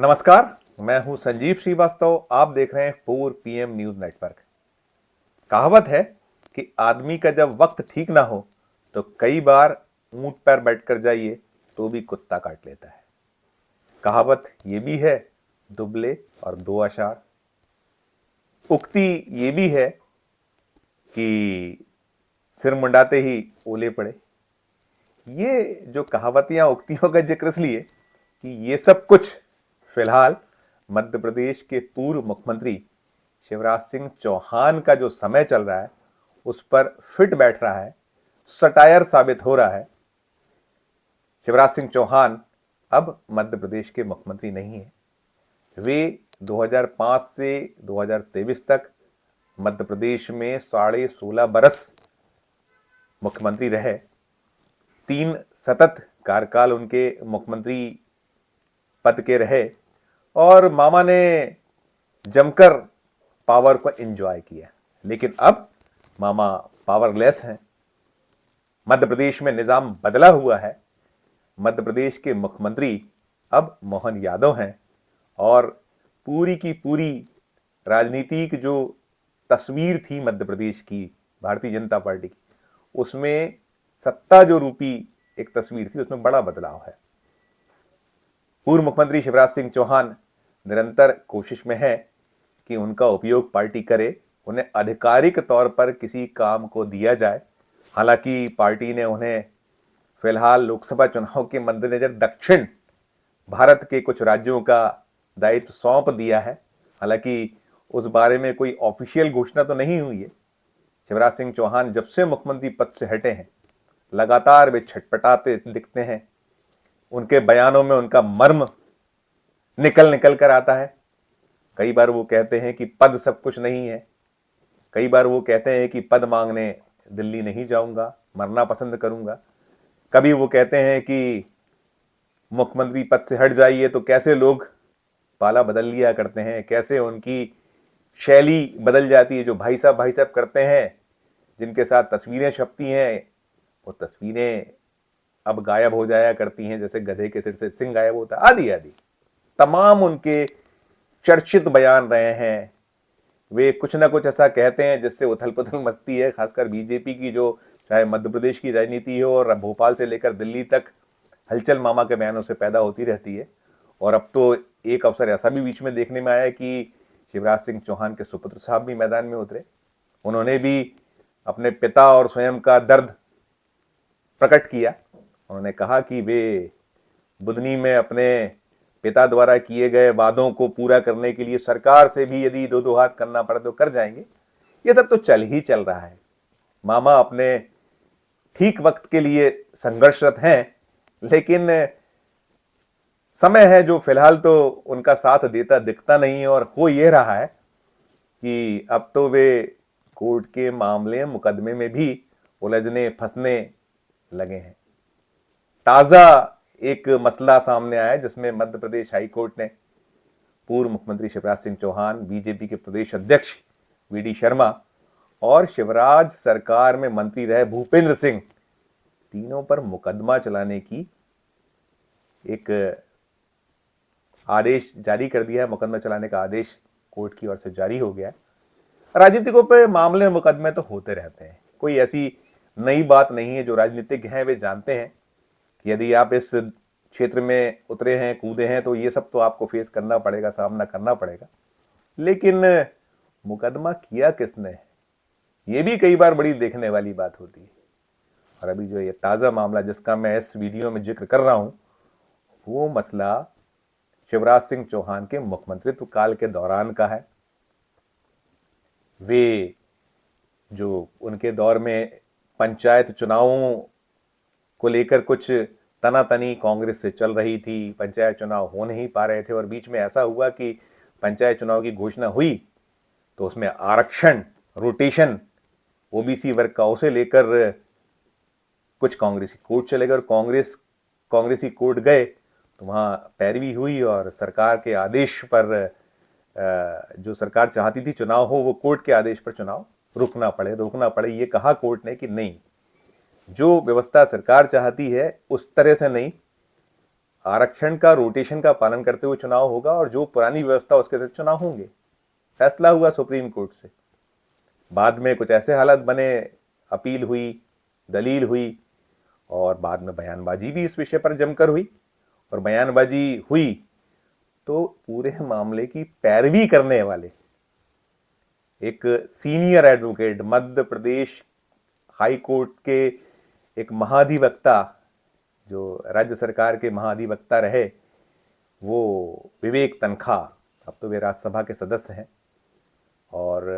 नमस्कार। मैं हूं संजीव श्रीवास्तव। आप देख रहे हैं 4 PM न्यूज नेटवर्क। कहावत है कि आदमी का जब वक्त ठीक ना हो तो कई बार ऊंट पर बैठकर जाइए तो भी कुत्ता काट लेता है। कहावत ये भी है, दुबले और दो आषाढ़। उक्ति ये भी है कि सिर मुंडाते ही ओले पड़े। ये जो कहावतियां उक्तियों का जिक्र इसलिए कि ये सब कुछ फिलहाल मध्य प्रदेश के पूर्व मुख्यमंत्री शिवराज सिंह चौहान का जो समय चल रहा है उस पर फिट बैठ रहा है, सटायर साबित हो रहा है। शिवराज सिंह चौहान अब मध्य प्रदेश के मुख्यमंत्री नहीं है। वे 2005 से 2023 तक मध्य प्रदेश में 16.5 बरस मुख्यमंत्री रहे। 3 सतत कार्यकाल उनके मुख्यमंत्री पद के रहे और मामा ने जमकर पावर को एंजॉय किया। लेकिन अब मामा पावरलेस हैं। मध्य प्रदेश में निजाम बदला हुआ है। मध्य प्रदेश के मुख्यमंत्री अब मोहन यादव हैं और पूरी की पूरी राजनीतिक जो तस्वीर थी मध्य प्रदेश की भारतीय जनता पार्टी की, उसमें सत्ता जो रूपी एक तस्वीर थी उसमें बड़ा बदलाव है। पूर्व मुख्यमंत्री शिवराज सिंह चौहान निरंतर कोशिश में है कि उनका उपयोग पार्टी करे, उन्हें आधिकारिक तौर पर किसी काम को दिया जाए। हालांकि पार्टी ने उन्हें फिलहाल लोकसभा चुनाव के मद्देनजर दक्षिण भारत के कुछ राज्यों का दायित्व सौंप दिया है। हालांकि उस बारे में कोई ऑफिशियल घोषणा तो नहीं हुई है। शिवराज सिंह चौहान जब से मुख्यमंत्री पद से हटे हैं लगातार वे छटपटाते दिखते हैं। उनके बयानों में उनका मर्म निकल निकल कर आता है। कई बार वो कहते हैं कि पद सब कुछ नहीं है। कई बार वो कहते हैं कि पद मांगने दिल्ली नहीं जाऊंगा, मरना पसंद करूंगा। कभी वो कहते हैं कि मुख्यमंत्री पद से हट जाइए तो कैसे लोग पाला बदल लिया करते हैं, कैसे उनकी शैली बदल जाती है। जो भाई साहब करते हैं, जिनके साथ तस्वीरें छपती हैं, वो तस्वीरें अब गायब हो जाया करती हैं, जैसे गधे के सिर से सिंह गायब होता है, आदि आदि तमाम उनके चर्चित बयान रहे हैं। वे कुछ ना कुछ ऐसा कहते हैं जिससे उथल पुथल मचती है। खासकर बीजेपी की जो चाहे मध्य प्रदेश की राजनीति हो और भोपाल से लेकर दिल्ली तक हलचल मामा के बयानों से पैदा होती रहती है। और अब तो एक अवसर ऐसा भी बीच में देखने में आया कि शिवराज सिंह चौहान के सुपुत्र साहब भी मैदान में उतरे। उन्होंने भी अपने पिता और स्वयं का दर्द प्रकट किया। उन्होंने कहा कि वे बुधनी में अपने पिता द्वारा किए गए वादों को पूरा करने के लिए सरकार से भी यदि दो दो हाथ करना पड़े तो कर जाएंगे। ये सब तो चल ही चल रहा है। मामा अपने ठीक वक्त के लिए संघर्षरत हैं, लेकिन समय है जो फिलहाल तो उनका साथ देता दिखता नहीं है। और हो ये रहा है कि अब तो वे कोर्ट के मामले मुकदमे में भी उलझने फंसने लगे हैं। ताजा एक मसला सामने आया जिसमें मध्य प्रदेश हाई कोर्ट ने पूर्व मुख्यमंत्री शिवराज सिंह चौहान, बीजेपी के प्रदेश अध्यक्ष वीडी शर्मा और शिवराज सरकार में मंत्री रहे भूपेंद्र सिंह, तीनों पर मुकदमा चलाने की एक आदेश जारी कर दिया है। मुकदमा चलाने का आदेश कोर्ट की ओर से जारी हो गया है। राजनीतिकों पे मामले मुकदमे तो होते रहते हैं, कोई ऐसी नई बात नहीं है। जो राजनीतिक हैं वे जानते हैं कि यदि आप इस क्षेत्र में उतरे हैं, कूदे हैं, तो ये सब तो आपको फेस करना पड़ेगा, सामना करना पड़ेगा। लेकिन मुकदमा किया किसने है, ये भी कई बार बड़ी देखने वाली बात होती है। और अभी जो ये ताज़ा मामला जिसका मैं इस वीडियो में जिक्र कर रहा हूं, वो मसला शिवराज सिंह चौहान के मुख्यमंत्रित्व काल के दौरान का है। वे जो उनके दौर में पंचायत चुनावों को लेकर कुछ तनातनी कांग्रेस से चल रही थी, पंचायत चुनाव हो नहीं पा रहे थे और बीच में ऐसा हुआ कि पंचायत चुनाव की घोषणा हुई तो उसमें आरक्षण, रोटेशन, ओबीसी वर्ग का उसे लेकर कुछ कांग्रेसी कोर्ट चले गए और कांग्रेसी कोर्ट गए तो वहाँ पैरवी हुई और सरकार के आदेश पर जो सरकार चाहती थी चुनाव हो, वो कोर्ट के आदेश पर चुनाव रोकना पड़े। ये कहा कोर्ट ने कि नहीं, जो व्यवस्था सरकार चाहती है उस तरह से नहीं, आरक्षण का रोटेशन का पालन करते हुए चुनाव होगा और जो पुरानी व्यवस्था उसके तहत चुनाव होंगे। फैसला हुआ सुप्रीम कोर्ट से। बाद में कुछ ऐसे हालात बने, अपील हुई, दलील हुई और बाद में बयानबाजी भी इस विषय पर जमकर हुई। और बयानबाजी हुई तो पूरे मामले की पैरवी करने वाले एक senior advocate, Madhya Pradesh high court के एक महाधिवक्ता, जो राज्य सरकार के महाधिवक्ता रहे, वो विवेक तनखा, अब तो वे राज्यसभा के सदस्य हैं और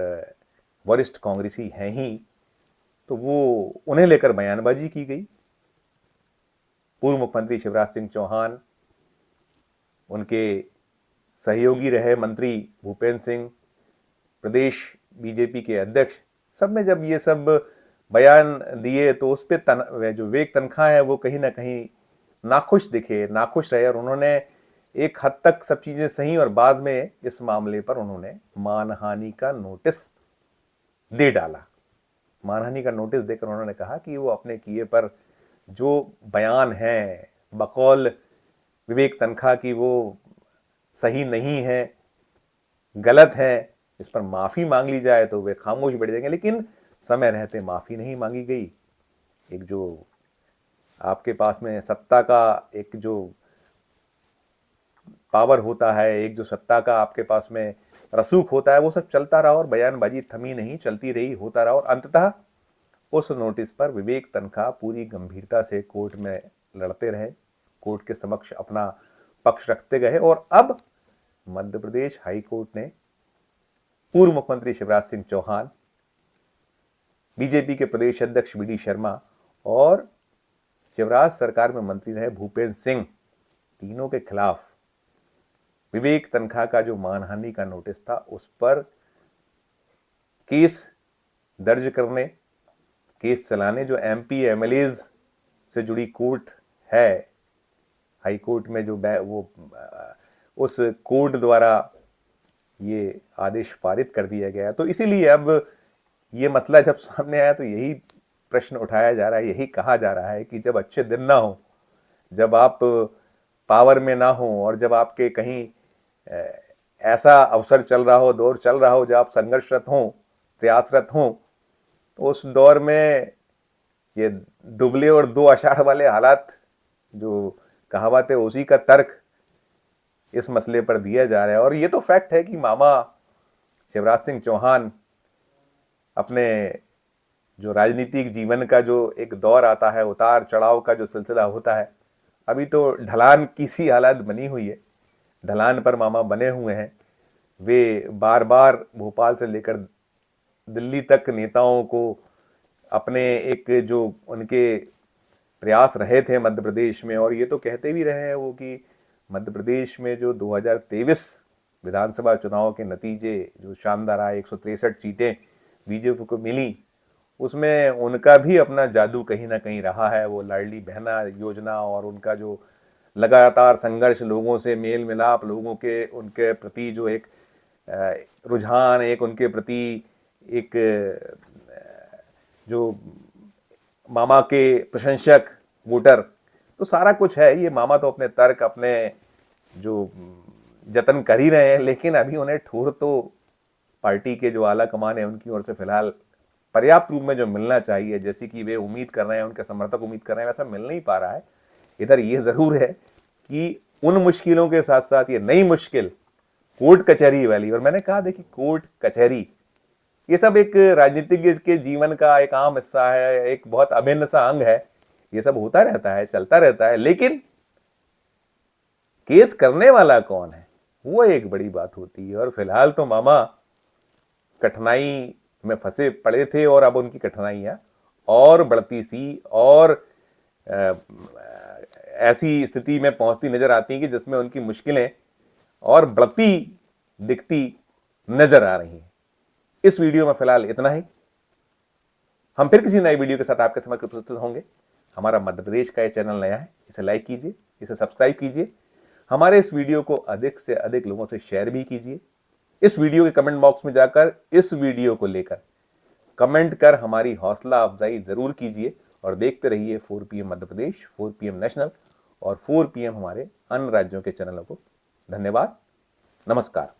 वरिष्ठ कांग्रेसी हैं ही, तो वो उन्हें लेकर बयानबाजी की गई। पूर्व मुख्यमंत्री शिवराज सिंह चौहान, उनके सहयोगी रहे मंत्री भूपेंद्र सिंह, प्रदेश बीजेपी के अध्यक्ष, सब ने जब ये सब बयान दिए तो उस पर जो विवेक तनखा है वो कहीं ना कहीं नाखुश दिखे, नाखुश रहे और उन्होंने एक हद तक सब चीजें सही और बाद में इस मामले पर उन्होंने मानहानि का नोटिस दे डाला। मानहानि का नोटिस देकर उन्होंने कहा कि वो अपने किए पर जो बयान है बकौल विवेक तनखा की वो सही नहीं है, गलत है, इस पर माफी मांग ली जाए तो वे खामोश बैठ जाएंगे। लेकिन समय रहते माफी नहीं मांगी गई। एक जो आपके पास में सत्ता का एक जो पावर होता है, एक जो सत्ता का आपके पास में रसूख होता है, वो सब चलता रहा और बयानबाजी थमी नहीं, चलती रही, होता रहा और अंततः उस नोटिस पर विवेक तनखा पूरी गंभीरता से कोर्ट में लड़ते रहे, कोर्ट के समक्ष अपना पक्ष रखते गए और अब मध्य प्रदेश हाई कोर्ट ने पूर्व मुख्यमंत्री शिवराज सिंह चौहान, बीजेपी के प्रदेश अध्यक्ष वी डी शर्मा और शिवराज सरकार में मंत्री रहे भूपेंद्र सिंह, तीनों के खिलाफ विवेक तनखा का जो मानहानि का नोटिस था उस पर केस दर्ज करने, केस चलाने, जो एमपी एमएलएज से जुड़ी कोर्ट है हाई कोर्ट में, जो वो उस कोर्ट द्वारा ये आदेश पारित कर दिया गया। तो इसीलिए अब ये मसला जब सामने आया तो यही प्रश्न उठाया जा रहा है, यही कहा जा रहा है कि जब अच्छे दिन ना हो, जब आप पावर में ना हो और जब आपके कहीं ऐसा अवसर चल रहा हो, दौर चल रहा हो, जब आप संघर्षरत हों, प्रयासरत हों, तो उस दौर में ये दुबले और दो आषाढ़ वाले हालात, जो कहावत है, उसी का तर्क इस मसले पर दिया जा रहा है। और ये तो फैक्ट है कि मामा शिवराज सिंह चौहान अपने जो राजनीतिक जीवन का जो एक दौर आता है, उतार चढ़ाव का जो सिलसिला होता है, अभी तो ढलान की सी हालत बनी हुई है, ढलान पर मामा बने हुए हैं। वे बार बार भोपाल से लेकर दिल्ली तक नेताओं को अपने एक जो उनके प्रयास रहे थे मध्य प्रदेश में, और ये तो कहते भी रहे हैं वो कि मध्य प्रदेश में जो 2023 विधानसभा चुनाव के नतीजे जो शानदार आए, 163 सीटें बीजेपी को मिली, उसमें उनका भी अपना जादू कहीं ना कहीं रहा है। वो लाडली बहना योजना और उनका जो लगातार संघर्ष, लोगों से मेल मिलाप, लोगों के उनके प्रति जो एक रुझान, एक उनके प्रति एक जो मामा के प्रशंसक वोटर, तो सारा कुछ है। ये मामा तो अपने तर्क, अपने जो जतन कर ही रहे हैं, लेकिन अभी उन्हें ठोर तो पार्टी के जो आला कमान है उनकी ओर से फिलहाल पर्याप्त रूप में जो मिलना चाहिए, जैसे कि वे उम्मीद कर रहे हैं, उनके समर्थक उम्मीद कर रहे हैं, वैसा मिल नहीं पा रहा है। इधर ये जरूर है कि उन मुश्किलों के साथ साथ ये नई मुश्किल कोर्ट कचहरी वाली, और मैंने कहा देखिए कोर्ट कचहरी ये सब एक राजनीतिज्ञ के जीवन का एक आम हिस्सा है, एक बहुत अभिन्न सा अंग है। ये सब होता रहता है, चलता रहता है, लेकिन केस करने वाला कौन है वो एक बड़ी बात होती है। और फिलहाल तो मामा कठिनाई में फंसे पड़े थे और अब उनकी कठिनाइयां और बढ़ती सी और ऐसी स्थिति में पहुंचती नजर आती हैं कि जिसमें उनकी मुश्किलें और बढ़ती दिखती नजर आ रही हैं। इस वीडियो में फिलहाल इतना ही। हम फिर किसी नई वीडियो के साथ आपके समक्ष उपस्थित होंगे। हमारा मध्य प्रदेश का ये चैनल नया है, इसे लाइक कीजिए, इसे सब्सक्राइब कीजिए, हमारे इस वीडियो को अधिक से अधिक लोगों से शेयर भी कीजिए। इस वीडियो के कमेंट बॉक्स में जाकर इस वीडियो को लेकर कमेंट कर हमारी हौसला अफजाई जरूर कीजिए और देखते रहिए 4 PM Madhya Pradesh, 4 PM national और 4 PM हमारे अन्य राज्यों के चैनलों को। धन्यवाद, नमस्कार।